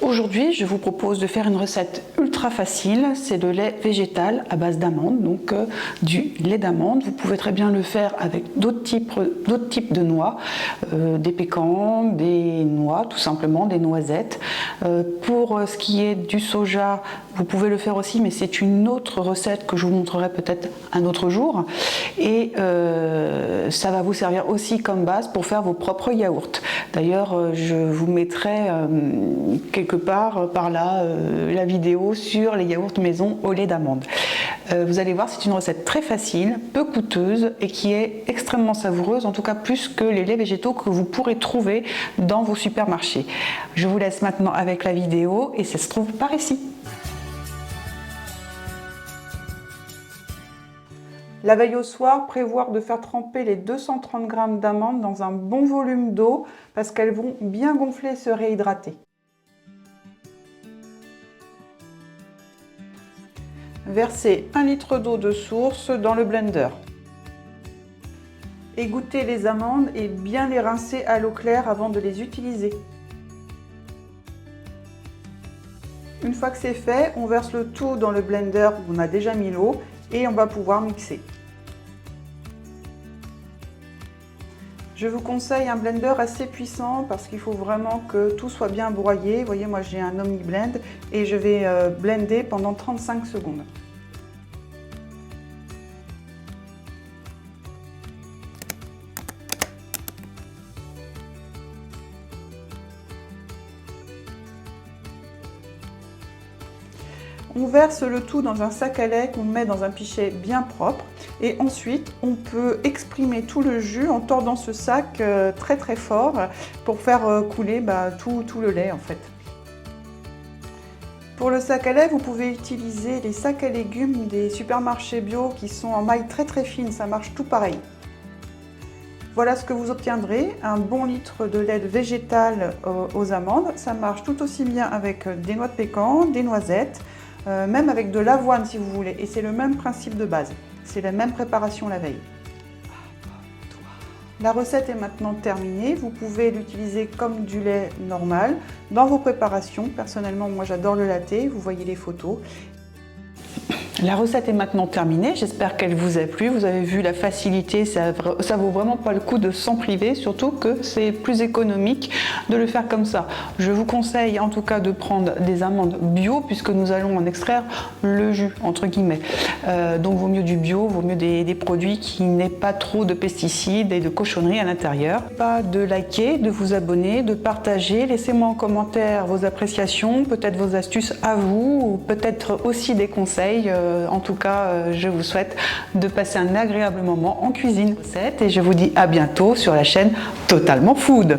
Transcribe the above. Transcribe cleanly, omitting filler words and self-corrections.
Aujourd'hui, je vous propose de faire une recette ultra facile. C'est le lait végétal à base d'amandes, donc du lait d'amande. Vous pouvez très bien le faire avec d'autres types de noix, des pécans, des noix, tout simplement, des noisettes. Pour ce qui est du soja, vous pouvez le faire aussi, mais c'est une autre recette que je vous montrerai peut-être un autre jour. Et ça va vous servir aussi comme base pour faire vos propres yaourts. D'ailleurs, je vous mettrai quelque part par là la vidéo sur les yaourts maison au lait d'amande. Vous allez voir, c'est une recette très facile, peu coûteuse et qui est extrêmement savoureuse, en tout cas plus que les laits végétaux que vous pourrez trouver dans vos supermarchés. Je vous laisse maintenant avec la vidéo et ça se trouve par ici. La veille au soir, prévoir de faire tremper les 230 g d'amandes dans un bon volume d'eau parce qu'elles vont bien gonfler et se réhydrater. Versez 1 litre d'eau de source dans le blender. Égouttez les amandes et bien les rincer à l'eau claire avant de les utiliser. Une fois que c'est fait, on verse le tout dans le blender où on a déjà mis l'eau et on va pouvoir mixer. Je vous conseille un blender assez puissant parce qu'il faut vraiment que tout soit bien broyé. Vous voyez, moi j'ai un OmniBlend et je vais blender pendant 35 secondes. On verse le tout dans un sac à lait qu'on met dans un pichet bien propre et ensuite on peut exprimer tout le jus en tordant ce sac très fort pour faire couler tout le lait en fait. Pour le sac à lait, vous pouvez utiliser les sacs à légumes des supermarchés bio qui sont en maille très fine, ça marche tout pareil. Voilà ce que vous obtiendrez, un bon litre de lait végétal aux amandes. Ça marche tout aussi bien avec des noix de pécan, des noisettes, même avec de l'avoine si vous voulez. Et c'est le même principe de base, c'est la même préparation la veille. La recette est maintenant terminée, vous pouvez l'utiliser comme du lait normal dans vos préparations. Personnellement, moi j'adore le latte, vous voyez les photos. La recette est maintenant terminée, j'espère qu'elle vous a plu. Vous avez vu la facilité, ça vaut vraiment pas le coup de s'en priver, surtout que c'est plus économique de le faire comme ça. Je vous conseille en tout cas de prendre des amandes bio puisque nous allons en extraire le jus entre guillemets. Donc vaut mieux du bio, vaut mieux des produits qui n'aient pas trop de pesticides et de cochonneries à l'intérieur. Pas de liker, de vous abonner, de partager, laissez-moi en commentaire vos appréciations, peut-être vos astuces à vous ou peut-être aussi des conseils. En tout cas, je vous souhaite de passer un agréable moment en cuisine et je vous dis à bientôt sur la chaîne Totalement Food.